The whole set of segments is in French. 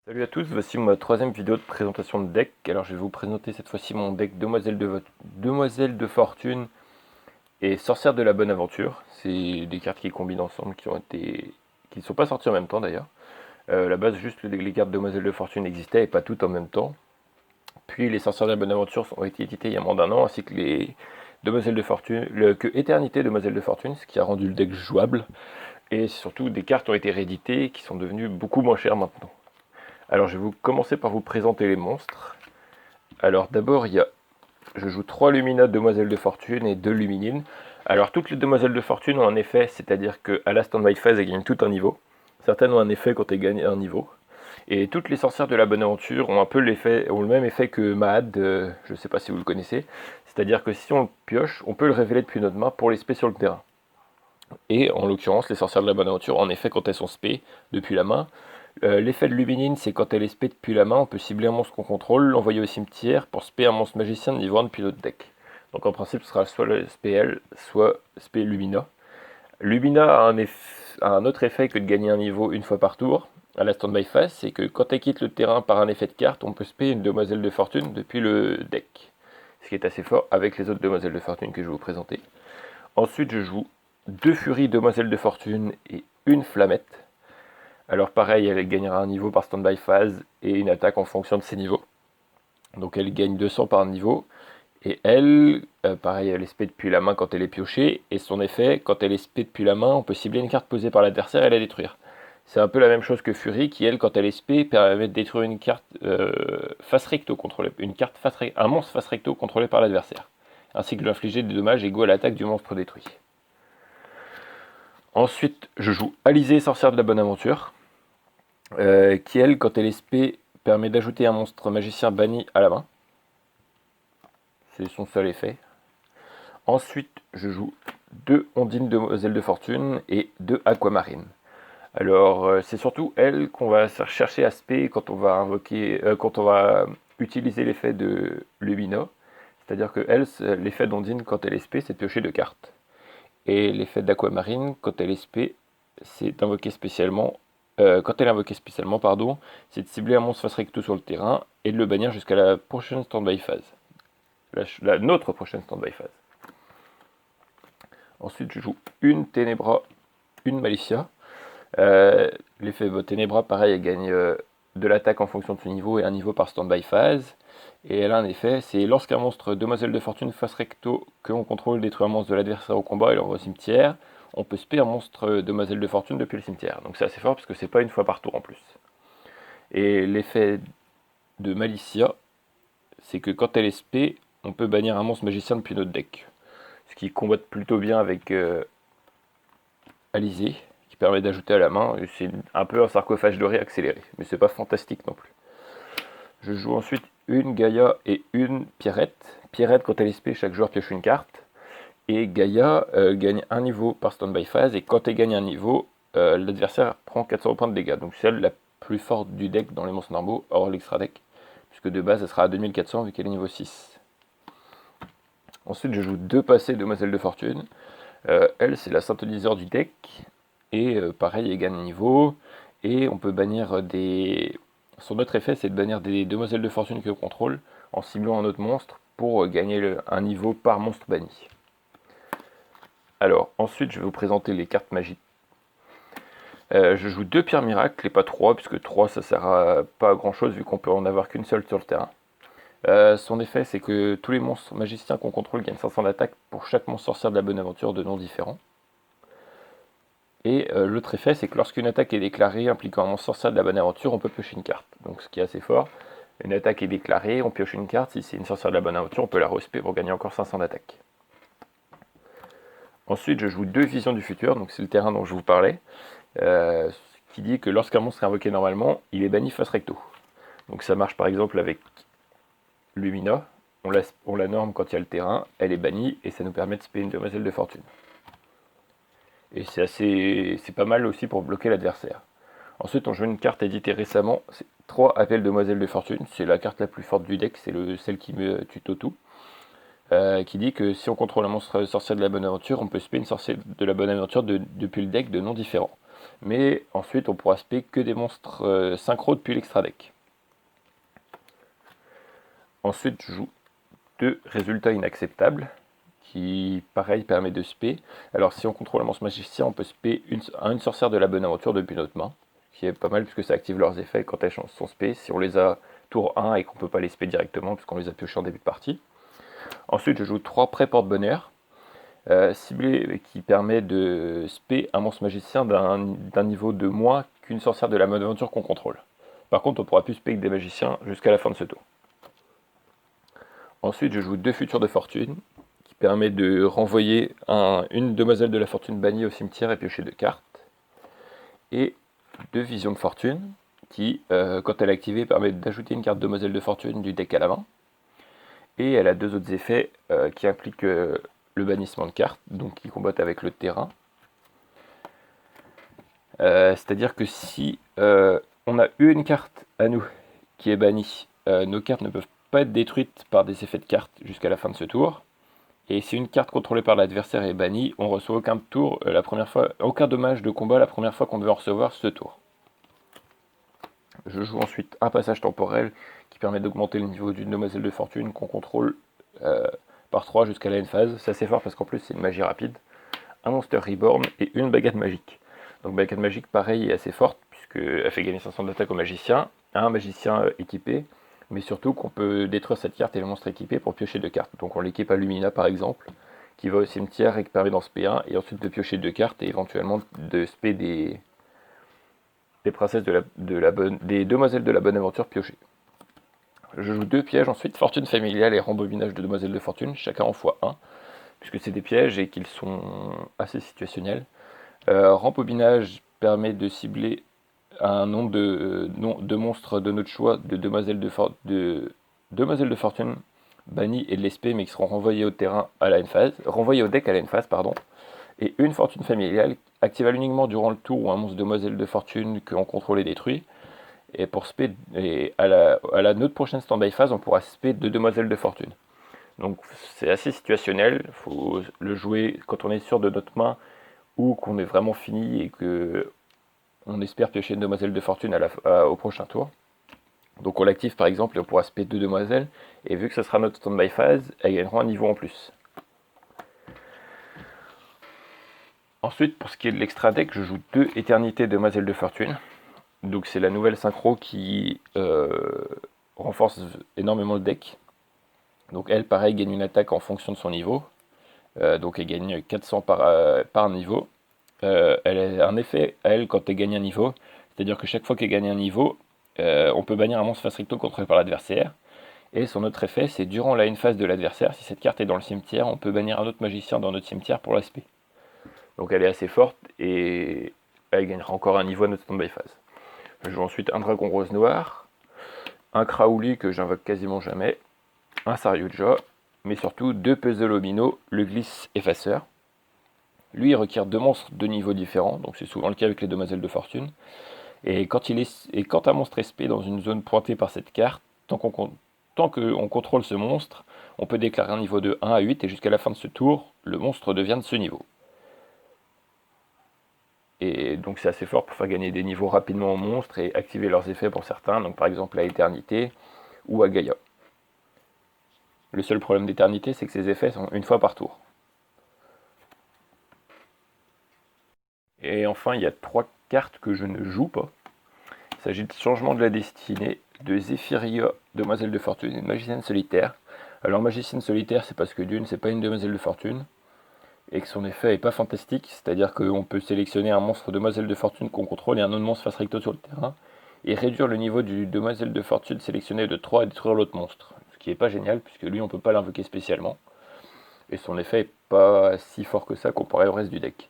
Salut à tous, voici ma troisième vidéo de présentation de deck. Alors je vais vous présenter cette fois-ci mon deck Demoiselle de Fortune et Sorcière de la Bonne Aventure. C'est des cartes qui combinent ensemble, qui ne sont pas sorties en même temps d'ailleurs. À la base, juste les cartes Demoiselle de Fortune existaient et pas toutes en même temps. Puis les Sorcières de la Bonne Aventure ont été éditées il y a moins d'un an, ainsi que les Demoiselles de Fortune, que Éternité Demoiselle de Fortune, ce qui a rendu le deck jouable. Et surtout, des cartes ont été rééditées qui sont devenues beaucoup moins chères maintenant. Alors je vais commencer par vous présenter les monstres. Alors d'abord, je joue 3 Lumina, Demoiselles de Fortune et 2 Luminines. Alors toutes les Demoiselles de Fortune ont un effet, c'est-à-dire qu'à la stand-by phase, elles gagnent tout un niveau. Certaines ont un effet quand elles gagnent un niveau. Et toutes les sorcières de la bonne aventure ont ont le même effet que Mahad, je ne sais pas si vous le connaissez. C'est-à-dire que si on le pioche, on peut le révéler depuis notre main pour les spé sur le terrain. Et en l'occurrence, les sorcières de la bonne aventure, en effet, quand elles sont spé depuis la main, l'effet de Luminine, c'est quand elle est spé depuis la main, on peut cibler un monstre qu'on contrôle, l'envoyer au cimetière pour spé un monstre magicien de niveau 1 depuis notre deck. Donc en principe, ce sera soit le spé elle, soit spé Lumina. Lumina a un autre effet que de gagner un niveau une fois par tour, à la stand-by phase, c'est que quand elle quitte le terrain par un effet de carte, on peut spé une demoiselle de fortune depuis le deck. Ce qui est assez fort avec les autres demoiselles de fortune que je vais vous présenter. Ensuite, je joue 2 furies demoiselles de fortune et une flamette. Alors pareil, elle gagnera un niveau par stand-by phase et une attaque en fonction de ses niveaux. Donc elle gagne 200 par niveau. Et elle, pareil, elle est spé depuis la main quand elle est piochée. Et son effet, quand elle est spé depuis la main, on peut cibler une carte posée par l'adversaire et la détruire. C'est un peu la même chose que Fury, qui elle, quand elle est spé, permet de détruire une carte face recto contrôlée, un monstre face recto contrôlé par l'adversaire, ainsi que d'infliger des dommages égaux à l'attaque du monstre détruit. Ensuite, je joue Alizée, sorcière de la bonne aventure. Qui elle, quand elle est spé, permet d'ajouter un monstre magicien banni à la main. C'est son seul effet. Ensuite, je joue 2 Ondines Demoiselles de Fortune et 2 Aquamarines. Alors, c'est surtout elle qu'on va chercher à spé quand on va quand on va utiliser l'effet de Lumina. C'est-à-dire que elle, l'effet d'Ondine, quand elle est spé, c'est de piocher 2 cartes. Et l'effet d'Aquamarine, quand elle est spé, c'est d'invoquer spécialement quand elle est invoquée spécialement, pardon, c'est de cibler un monstre face recto sur le terrain et de le bannir jusqu'à la prochaine stand-by phase. Notre prochaine stand-by phase. Ensuite, je joue une Ténébra, une Malicia. L'effet Ténébra, pareil, elle gagne de l'attaque en fonction de son niveau et un niveau par stand-by phase. Et elle a un effet, c'est lorsqu'un monstre Demoiselle de Fortune face recto que l'on contrôle détruit un monstre de l'adversaire au combat et l'envoie au cimetière, on peut spé un monstre Demoiselle de Fortune depuis le cimetière. Donc c'est assez fort parce que c'est pas une fois par tour en plus. Et l'effet de Malicia, c'est que quand elle est spé, on peut bannir un monstre magicien depuis notre deck. Ce qui combatte plutôt bien avec Alizé, qui permet d'ajouter à la main. C'est un peu un sarcophage doré accéléré, mais c'est pas fantastique non plus. Je joue ensuite une Gaïa et une Pierrette. Pierrette, quand elle est spé, chaque joueur pioche une carte. Et Gaïa gagne un niveau par stand-by phase, et quand elle gagne un niveau, l'adversaire prend 400 points de dégâts. Donc c'est elle la plus forte du deck dans les monstres normaux, hors l'extra deck, puisque de base elle sera à 2400 vu qu'elle est niveau 6. Ensuite je joue 2 passés Demoiselle de Fortune. Elle c'est la synthoniseur du deck, et pareil elle gagne un niveau, et on peut bannir des... Son autre effet c'est de bannir des Demoiselles de Fortune que l'on contrôle, en ciblant un autre monstre, pour gagner un niveau par monstre banni. Alors, ensuite, je vais vous présenter les cartes magiques. Je joue 2 pierres miracles et pas 3, puisque 3 ça sert à pas à grand chose vu qu'on peut en avoir qu'une seule sur le terrain. Son effet, c'est que tous les monstres magiciens qu'on contrôle gagnent 500 d'attaque pour chaque monstre sorcière de la bonne aventure de noms différents. Et l'autre effet, c'est que lorsqu'une attaque est déclarée impliquant un monstre sorcière de la bonne aventure, on peut piocher une carte. Donc ce qui est assez fort. Une attaque est déclarée, on pioche une carte. Si c'est une sorcière de la bonne aventure, on peut la respect pour gagner encore 500 d'attaque. Ensuite, je joue 2 visions du futur, donc c'est le terrain dont je vous parlais. Qui dit que lorsqu'un monstre est invoqué normalement, il est banni face recto. Donc ça marche par exemple avec Lumina, on la norme quand il y a le terrain, elle est bannie et ça nous permet de spé une demoiselle de fortune. Et c'est pas mal aussi pour bloquer l'adversaire. Ensuite on joue une carte éditée récemment, c'est 3 appels demoiselle de fortune, c'est la carte la plus forte du deck, c'est celle qui me tuto tout. Qui dit que si on contrôle un monstre sorcier de la bonne aventure, on peut spé une sorcière de la bonne aventure depuis le deck de noms différents. Mais ensuite, on pourra spé que des monstres synchro depuis l'extra deck. Ensuite, je joue 2 résultats inacceptables, qui, pareil, permet de spé. Alors, si on contrôle un monstre magicien, on peut spé une sorcière de la bonne aventure depuis notre main, qui est pas mal puisque ça active leurs effets quand elles sont spé, si on les a tour 1 et qu'on ne peut pas les spé directement, puisqu'on les a piochés en début de partie. Ensuite, je joue 3 prêts porte-bonheur, ciblé, qui permet de spé un monstre magicien d'un niveau de moins qu'une sorcière de la bonne aventure qu'on contrôle. Par contre, on pourra plus spé que des magiciens jusqu'à la fin de ce tour. Ensuite, je joue 2 futurs de fortune, qui permet de renvoyer une demoiselle de la fortune bannie au cimetière et piocher 2 cartes. Et 2 visions de fortune, qui, quand elle est activée, permet d'ajouter une carte demoiselle de fortune du deck à la main. Et elle a 2 autres effets qui impliquent le bannissement de cartes, donc qui combattent avec le terrain. C'est-à-dire que si on a une carte à nous qui est bannie, nos cartes ne peuvent pas être détruites par des effets de cartes jusqu'à la fin de ce tour. Et si une carte contrôlée par l'adversaire est bannie, on reçoit aucun dommage de combat la première fois qu'on devait en recevoir ce tour. Je joue ensuite un passage temporel qui permet d'augmenter le niveau d'une demoiselle de fortune qu'on contrôle par 3 jusqu'à la end phase. C'est assez fort parce qu'en plus c'est une magie rapide. Un Monster Reborn et une baguette magique. Donc baguette magique pareil est assez forte puisqu'elle fait gagner 500 d'attaque au magicien, un magicien équipé, mais surtout qu'on peut détruire cette carte et le monstre équipé pour piocher 2 cartes. Donc on l'équipe à Lumina par exemple, qui va au cimetière et qui permet d'en spé 1, et ensuite de piocher 2 cartes et éventuellement de spé des princesses des demoiselles de la bonne aventure piochées. Je joue 2 pièges ensuite, fortune familiale et rembobinage de demoiselles de fortune, chacun en x1, puisque c'est des pièges et qu'ils sont assez situationnels. Rembobinage permet de cibler un nombre de monstres de notre choix de demoiselles de fortune bannis et de l'espé, mais qui seront renvoyés au terrain à la phase, renvoyés au deck à la phase, pardon. Et une fortune familiale activable uniquement durant le tour où un monstre demoiselle de fortune qu'on contrôle est détruit. Et pour spé, et à notre prochaine stand-by phase, on pourra spé 2 demoiselles de fortune. Donc c'est assez situationnel, il faut le jouer quand on est sûr de notre main ou qu'on est vraiment fini et que on espère piocher une demoiselle de fortune au prochain tour. Donc on l'active par exemple et on pourra spé 2 demoiselles, et vu que ce sera notre stand-by phase, elles gagneront un niveau en plus. Ensuite, pour ce qui est de l'extra deck, je joue 2 éternités demoiselles de fortune. Donc c'est la nouvelle synchro qui renforce énormément le deck. Donc elle, pareil, gagne une attaque en fonction de son niveau. Donc elle gagne 400 par niveau. Elle a un effet à elle quand elle gagne un niveau. C'est-à-dire que chaque fois qu'elle gagne un niveau, on peut bannir un monstre face recto contrôlé par l'adversaire. Et son autre effet, c'est durant la phase de l'adversaire, si cette carte est dans le cimetière, on peut bannir un autre magicien dans notre cimetière pour l'aspect. Donc elle est assez forte et elle gagnera encore un niveau à notre stand-by phase. Je joue ensuite un dragon rose noir, un Crowley que j'invoque quasiment jamais, un Saryuja, mais surtout 2 puzzle omino, le glisse effaceur. Lui il requiert 2 monstres de niveaux différents, donc c'est souvent le cas avec les demoiselles de fortune. Et quand un monstre est spé dans une zone pointée par cette carte, tant qu'on contrôle ce monstre, on peut déclarer un niveau de 1 à 8 et jusqu'à la fin de ce tour, le monstre devient de ce niveau. Et donc c'est assez fort pour faire gagner des niveaux rapidement aux monstres et activer leurs effets pour certains, donc par exemple à Éternité ou à Gaïa. Le seul problème d'Éternité, c'est que ces effets sont une fois par tour. Et enfin, il y a 3 cartes que je ne joue pas. Il s'agit de Changement de la Destinée, de Zephyria, Demoiselle de Fortune et de Magicienne Solitaire. Alors Magicienne Solitaire, c'est parce que d'une, c'est pas une Demoiselle de Fortune, et que son effet est pas fantastique, c'est-à-dire qu'on peut sélectionner un monstre Demoiselle de Fortune qu'on contrôle et un autre monstre face recto sur le terrain, et réduire le niveau du Demoiselle de Fortune sélectionné de 3 et détruire l'autre monstre. Ce qui est pas génial, puisque lui on peut pas l'invoquer spécialement, et son effet est pas si fort que ça comparé au reste du deck.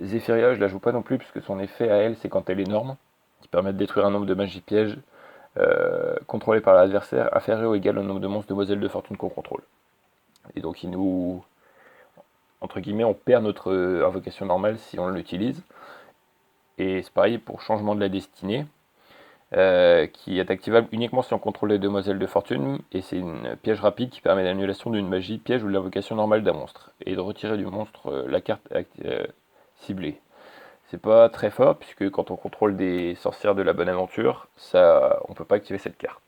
Zephyria, je la joue pas non plus, puisque son effet à elle, c'est quand elle est énorme, qui permet de détruire un nombre de magies pièges contrôlé par l'adversaire inférieur ou égal au nombre de monstres Demoiselle de Fortune qu'on contrôle. Et donc il nous... entre guillemets, on perd notre invocation normale si on l'utilise. Et c'est pareil pour Changement de la Destinée, qui est activable uniquement si on contrôle les Demoiselles de Fortune, et c'est une piège rapide qui permet l'annulation d'une magie, piège ou de l'invocation normale d'un monstre, et de retirer du monstre la carte ciblée. c'est pas très fort, puisque quand on contrôle des sorcières de la bonne aventure, ça, on peut pas activer cette carte.